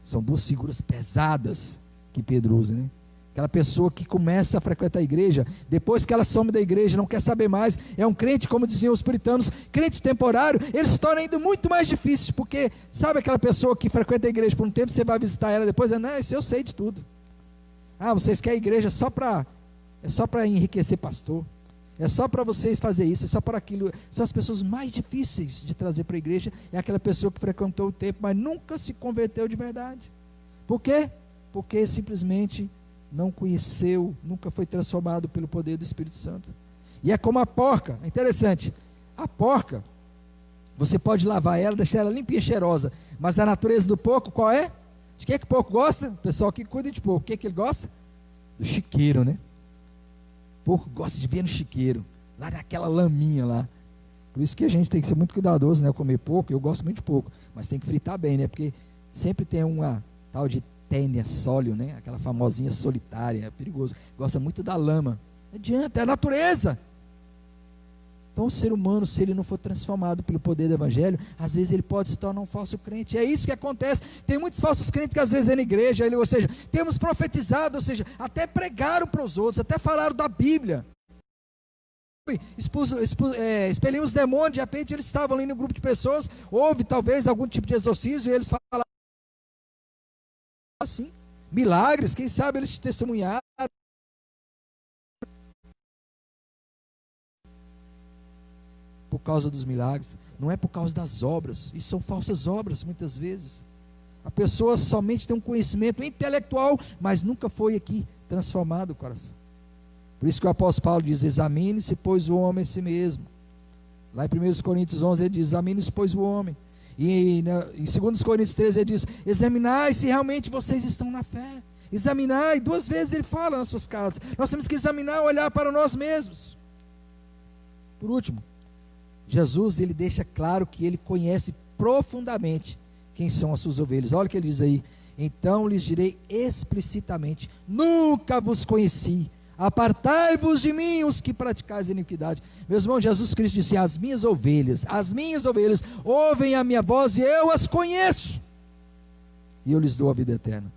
São duas figuras pesadas que Pedro usa, né? Aquela pessoa que começa a frequentar a igreja, depois que ela some da igreja, não quer saber mais, é um crente, como diziam os puritanos, crente temporário, ele se torna ainda muito mais difícil, porque sabe aquela pessoa que frequenta a igreja por um tempo, você vai visitar ela depois, não, isso eu sei de tudo. Vocês querem a igreja só para enriquecer pastor, é só para vocês fazer isso, é só para aquilo. São as pessoas mais difíceis de trazer para a igreja, é aquela pessoa que frequentou o tempo, mas nunca se converteu de verdade. Por quê? Porque simplesmente não conheceu, nunca foi transformado pelo poder do Espírito Santo. E é como a porca, é interessante, a porca, você pode lavar ela, deixar ela limpinha e cheirosa, mas a natureza do porco qual é? De que o porco gosta? O pessoal que cuida de porco, o que ele gosta? Do chiqueiro, né? O porco gosta de ver no chiqueiro, lá naquela laminha lá. Por isso que a gente tem que ser muito cuidadoso, né? Comer porco, eu gosto muito de porco, mas tem que fritar bem, né? Porque sempre tem uma tal de tênia sólio, né? Aquela famosinha solitária, é perigoso. Gosta muito da lama. Não adianta, é a natureza. Então o ser humano, se ele não for transformado pelo poder do Evangelho, às vezes ele pode se tornar um falso crente. É isso que acontece. Tem muitos falsos crentes que às vezes é na igreja, ou seja, temos profetizado, ou seja, até pregaram para os outros, até falaram da Bíblia. Expelimos demônios, de repente eles estavam ali no grupo de pessoas, houve talvez algum tipo de exorcismo, e eles falaram assim, milagres, quem sabe eles testemunharam. Por causa dos milagres, não é por causa das obras, isso são falsas obras muitas vezes. A pessoa somente tem um conhecimento intelectual, mas nunca foi aqui transformado o coração. Por isso que o apóstolo Paulo diz, examine-se pois o homem a si mesmo. Lá em 1 Coríntios 11 ele diz, examine-se pois o homem. E em 2 Coríntios 13 ele diz, examinai se realmente vocês estão na fé. Examinai, 2 vezes ele fala nas suas cartas. Nós temos que examinar, olhar para nós mesmos. Por último, Jesus, ele deixa claro que ele conhece profundamente quem são as suas ovelhas. Olha o que ele diz aí, então lhes direi explicitamente, nunca vos conheci, apartai-vos de mim os que praticais a iniquidade. Meus irmãos, Jesus Cristo disse, as minhas ovelhas ouvem a minha voz e eu as conheço, e eu lhes dou a vida eterna.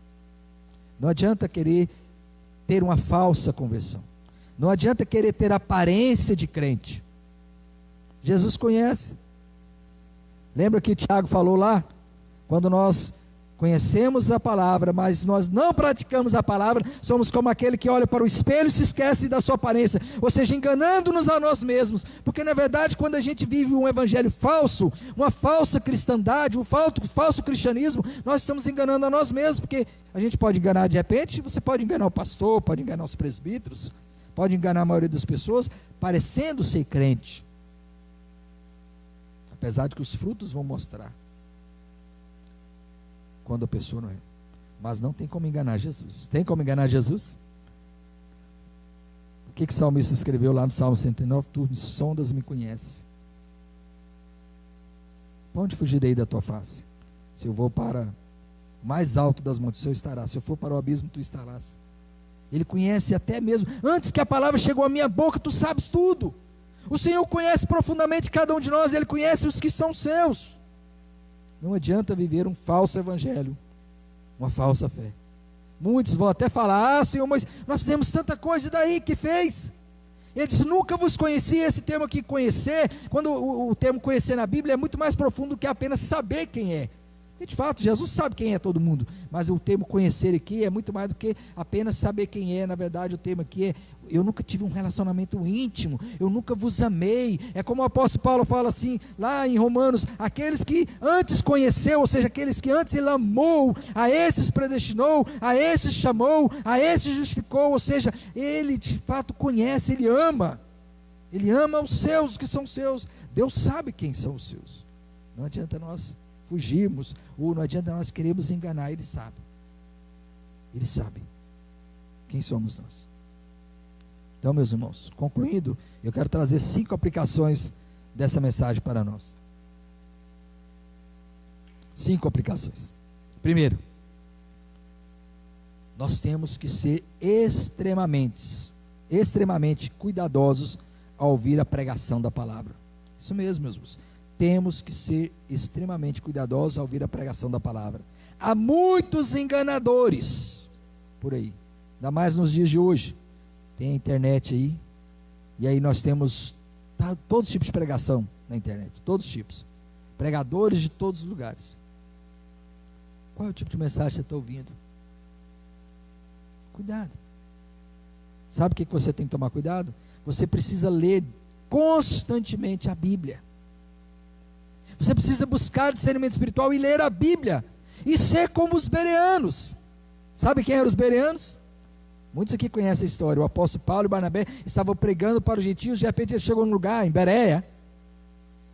Não adianta querer ter uma falsa conversão, não adianta querer ter aparência de crente. Jesus conhece. Lembra que Tiago falou lá? Quando nós conhecemos a palavra, mas nós não praticamos a palavra, somos como aquele que olha para o espelho e se esquece da sua aparência, ou seja, enganando-nos a nós mesmos, porque na verdade quando a gente vive um evangelho falso, uma falsa cristandade, um falso cristianismo, nós estamos enganando a nós mesmos, porque a gente pode enganar de repente, você pode enganar o pastor, pode enganar os presbíteros, pode enganar a maioria das pessoas, parecendo ser crente, apesar de que os frutos vão mostrar quando a pessoa não é. Mas não tem como enganar Jesus. Tem como enganar Jesus? O que o salmista escreveu lá no Salmo 109? Tu me sondas, me conheces. Para onde fugirei da tua face? Se eu vou para o mais alto das montes, o Senhor estará. Se eu for para o abismo, tu estarás. Ele conhece até mesmo, antes que a palavra chegou à minha boca, tu sabes tudo. O Senhor conhece profundamente cada um de nós, Ele conhece os que são seus. Não adianta viver um falso evangelho, uma falsa fé. Muitos vão até falar, Senhor, mas nós fizemos tanta coisa, e daí que fez? Ele disse, nunca vos conheci. Esse termo aqui, conhecer, quando o termo conhecer na Bíblia é muito mais profundo do que apenas saber quem é. E de fato, Jesus sabe quem é todo mundo, mas o termo conhecer aqui é muito mais do que apenas saber quem é. Na verdade, o termo aqui é: eu nunca tive um relacionamento íntimo, eu nunca vos amei. É como o apóstolo Paulo fala assim, lá em Romanos: aqueles que antes conheceu, ou seja, aqueles que antes ele amou, a esses predestinou, a esses chamou, a esses justificou. Ou seja, ele de fato conhece, ele ama os seus, que são seus. Deus sabe quem são os seus. Não adianta nós fugirmos, ou não adianta nós queremos enganar. Ele sabe quem somos nós. Então, meus irmãos, concluindo, eu quero trazer 5 aplicações dessa mensagem para nós. 5 aplicações. Primeiro, nós temos que ser extremamente cuidadosos ao ouvir a pregação da palavra. Isso mesmo, meus irmãos. Temos que ser extremamente cuidadosos ao ouvir a pregação da palavra. Há muitos enganadores por aí, ainda mais nos dias de hoje. Tem a internet aí, e aí nós temos todos os tipos de pregação na internet, todos os tipos, pregadores de todos os lugares. Qual é o tipo de mensagem que você está ouvindo? Cuidado. Sabe o que você tem que tomar cuidado? Você precisa ler constantemente a Bíblia. Você precisa buscar discernimento espiritual e ler a Bíblia, e ser como os bereanos. Sabe quem eram os bereanos? Muitos aqui conhecem a história. O apóstolo Paulo e Barnabé estavam pregando para os gentios. De repente ele chegou num lugar, em Bereia,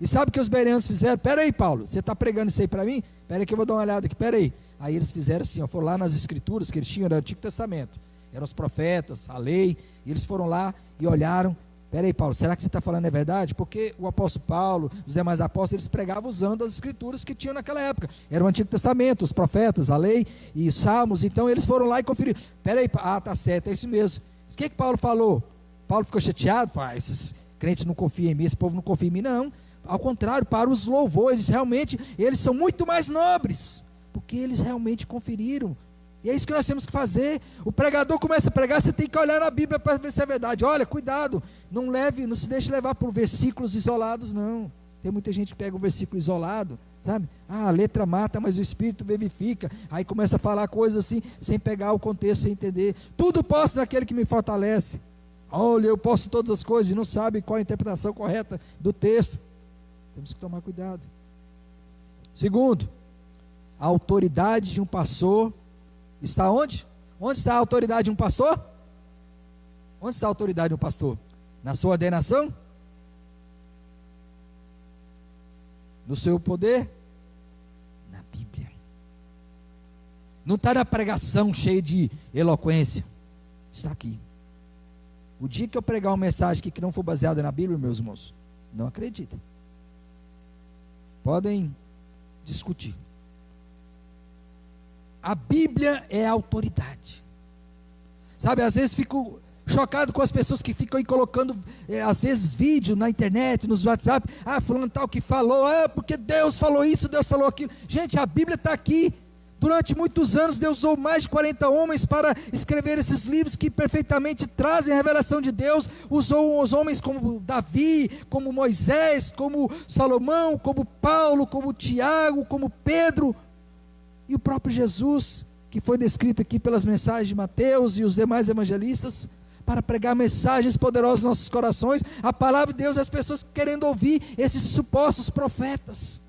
e sabe o que os bereanos fizeram? Pera aí, Paulo, você está pregando isso aí para mim? Pera aí que eu vou dar uma olhada aqui, pera aí. Aí eles fizeram assim, foram lá nas escrituras que eles tinham no Antigo Testamento, eram os profetas, a lei, e eles foram lá e olharam. Pera aí, Paulo, será que você está falando é verdade? Porque o apóstolo Paulo, os demais apóstolos, eles pregavam usando as escrituras que tinham naquela época. Era o Antigo Testamento, os profetas, a lei e os salmos. Então eles foram lá e conferiram. Pera aí, tá certo, é isso mesmo. O que Paulo falou? Paulo ficou chateado? Esses crentes não confiam em mim, esse povo não confia em mim. Não, ao contrário, para os louvores, realmente, eles são muito mais nobres, porque eles realmente conferiram. E é isso que nós temos que fazer. O pregador começa a pregar, você tem que olhar na Bíblia para ver se é verdade. Olha, cuidado, não se deixe levar por versículos isolados, não. Tem muita gente que pega um versículo isolado, sabe? A letra mata, mas o Espírito vivifica. Aí começa a falar coisas assim, sem pegar o contexto, sem entender. Tudo posso naquele que me fortalece. Olha, eu posso todas as coisas, e não sabe qual a interpretação correta do texto. Temos que tomar cuidado. Segundo, a autoridade de um pastor está onde? Onde está a autoridade de um pastor? Onde está a autoridade de um pastor? Na sua ordenação? No seu poder? Na Bíblia. Não está na pregação cheia de eloquência. Está aqui. O dia que eu pregar uma mensagem que não for baseada na Bíblia, meus irmãos, não acreditem. Podem discutir. A Bíblia é a autoridade. Sabe, às vezes fico chocado com as pessoas que ficam aí colocando, às vezes, vídeo na internet, nos WhatsApp. Fulano tal que falou, porque Deus falou isso, Deus falou aquilo. Gente, a Bíblia está aqui. Durante muitos anos, Deus usou mais de 40 homens para escrever esses livros que perfeitamente trazem a revelação de Deus. Usou os homens como Davi, como Moisés, como Salomão, como Paulo, como Tiago, como Pedro. E o próprio Jesus, que foi descrito aqui pelas mensagens de Mateus e os demais evangelistas, para pregar mensagens poderosas nos nossos corações, a palavra de Deus, as pessoas querendo ouvir esses supostos profetas.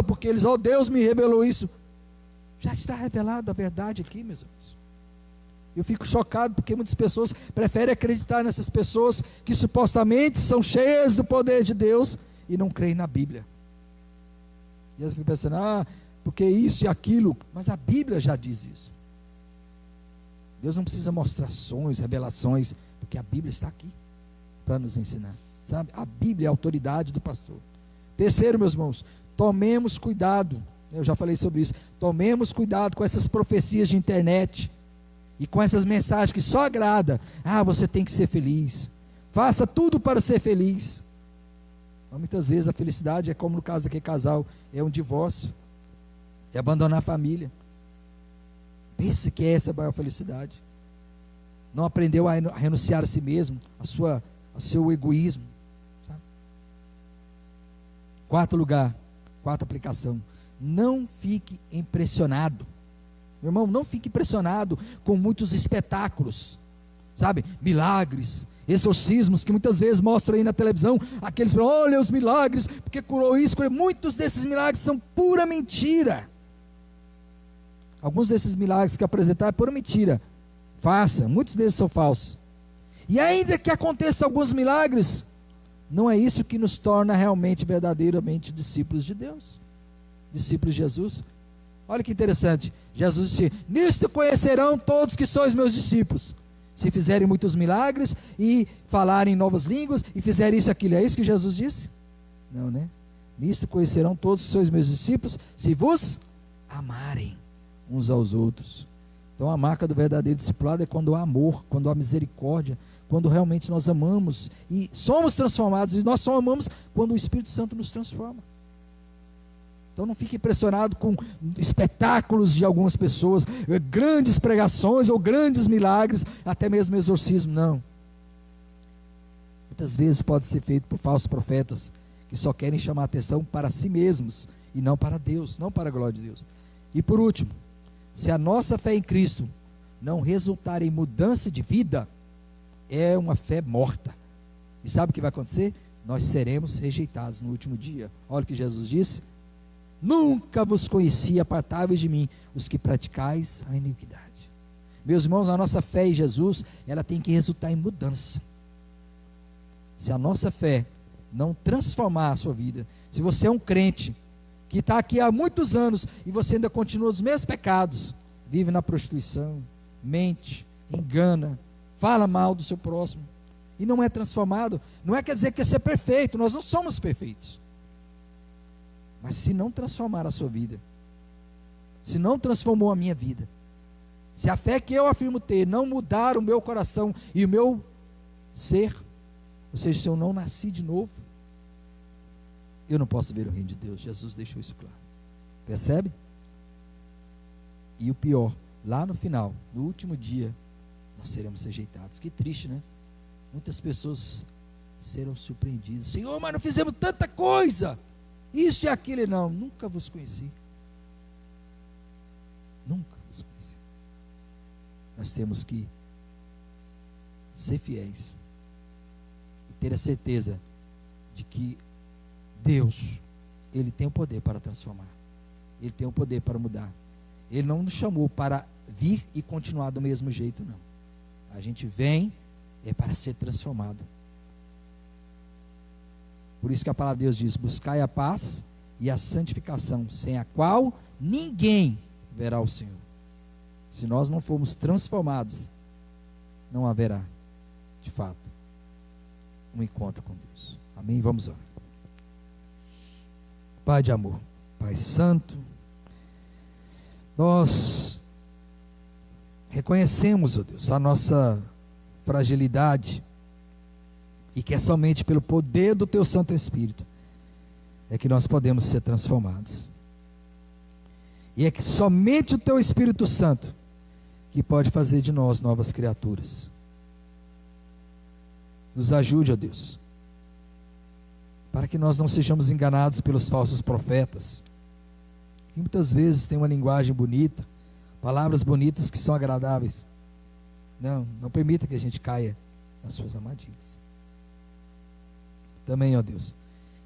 Porque eles, Deus me revelou isso. Já está revelado a verdade aqui, meus irmãos. Eu fico chocado porque muitas pessoas preferem acreditar nessas pessoas que supostamente são cheias do poder de Deus e não creem na Bíblia. E elas ficam pensando, porque isso e aquilo, mas a Bíblia já diz isso. Deus não precisa mostrar sonhos, revelações, porque a Bíblia está aqui para nos ensinar, sabe? A Bíblia é a autoridade do pastor. Terceiro, meus irmãos, tomemos cuidado. Eu já falei sobre isso. Tomemos cuidado com essas profecias de internet e com essas mensagens que só agrada. Você tem que ser feliz. Faça tudo para ser feliz. Mas muitas vezes a felicidade é como no caso daquele casal, é um divórcio, é abandonar a família. Pense que essa é a maior felicidade. Não aprendeu a renunciar a si mesmo, ao seu egoísmo. Sabe? Quarta aplicação. não fique impressionado. Meu irmão, não fique impressionado com muitos espetáculos, sabe? Milagres, exorcismos, que muitas vezes mostram aí na televisão, aqueles, olha os milagres, porque curou isso, curou. Muitos desses milagres são pura mentira. Alguns desses milagres que apresentar é pura mentira. Faça, muitos deles são falsos. E ainda que aconteça alguns milagres, não é isso que nos torna realmente, verdadeiramente discípulos de Deus, discípulos de Jesus. Olha que interessante, Jesus disse: nisto conhecerão todos que sois meus discípulos, se fizerem muitos milagres, e falarem novas línguas, e fizerem isso e aquilo. É isso que Jesus disse? Não, né? Nisto conhecerão todos que sois meus discípulos, se vos amarem uns aos outros. Então a marca do verdadeiro discipulado é quando há amor, quando há misericórdia, quando realmente nós amamos, e somos transformados, e nós só amamos quando o Espírito Santo nos transforma. Então não fique impressionado com espetáculos de algumas pessoas, grandes pregações ou grandes milagres, até mesmo exorcismo, não. Muitas vezes pode ser feito por falsos profetas, que só querem chamar atenção para si mesmos, e não para Deus, não para a glória de Deus. E por último, se a nossa fé em Cristo não resultar em mudança de vida, é uma fé morta. E sabe o que vai acontecer? Nós seremos rejeitados no último dia. Olha o que Jesus disse: nunca vos conheci, apartai-vos de mim, os que praticais a iniquidade. Meus irmãos, a nossa fé em Jesus, ela tem que resultar em mudança. Se a nossa fé não transformar a sua vida, se você é um crente, que está aqui há muitos anos, e você ainda continua os mesmos pecados, vive na prostituição, mente, engana, fala mal do seu próximo, e não é transformado, não é quer dizer que é ser perfeito, nós não somos perfeitos. Mas se não transformar a sua vida, se não transformou a minha vida, se a fé que eu afirmo ter não mudar o meu coração e o meu ser, ou seja, se eu não nasci de novo, eu não posso ver o reino de Deus. Jesus deixou isso claro. Percebe? E o pior, lá no final, no último dia, nós seremos rejeitados. Que triste, né? Muitas pessoas serão surpreendidas. Senhor, mas não fizemos tanta coisa, isso e aquilo. Não, nunca vos conheci. Nunca vos conheci. Nós temos que ser fiéis e ter a certeza de que Deus, Ele tem o poder para transformar, Ele tem o poder para mudar. Ele não nos chamou para vir e continuar do mesmo jeito, não. A gente vem para ser transformado. Por isso que a palavra de Deus diz: buscai a paz e a santificação, sem a qual ninguém verá o Senhor. Se nós não formos transformados, não haverá, de fato, um encontro com Deus. Amém? Vamos orar. Pai de amor, Pai santo, nós reconhecemos, ó Deus, a nossa fragilidade, e que é somente pelo poder do Teu Santo Espírito é que nós podemos ser transformados, e é que somente o Teu Espírito Santo que pode fazer de nós novas criaturas. Nos ajude, ó Deus, para que nós não sejamos enganados pelos falsos profetas, que muitas vezes têm uma linguagem bonita, palavras bonitas que são agradáveis. Não permita que a gente caia nas suas armadilhas. Também, ó Deus,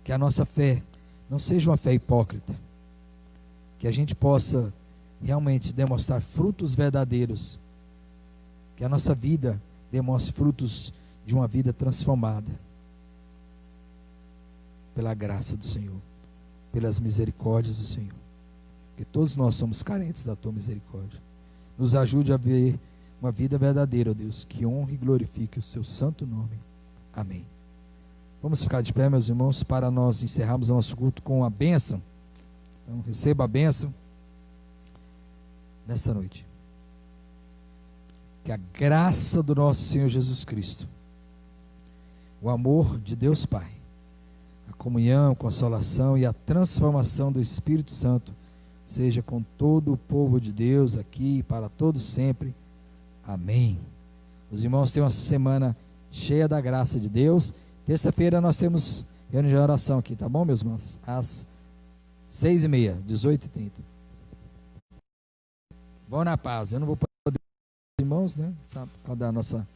que a nossa fé não seja uma fé hipócrita, que a gente possa realmente demonstrar frutos verdadeiros, que a nossa vida demonstre frutos de uma vida transformada, pela graça do Senhor, pelas misericórdias do Senhor, porque todos nós somos carentes da Tua misericórdia. Nos ajude a ver uma vida verdadeira, ó Deus, que honre e glorifique o Seu santo nome. Amém. Vamos ficar de pé, meus irmãos, para nós encerrarmos o nosso culto com a bênção. Então receba a bênção nesta noite. Que a graça do nosso Senhor Jesus Cristo, o amor de Deus Pai, a comunhão, consolação e a transformação do Espírito Santo seja com todo o povo de Deus aqui para todos sempre. Amém. Os irmãos têm uma semana cheia da graça de Deus. Terça-feira nós temos reunião de oração aqui, tá bom, meus irmãos? Às 6h30, 18h30. Vão na paz. Eu não vou poder, irmãos, né? Sabe, por causa da nossa...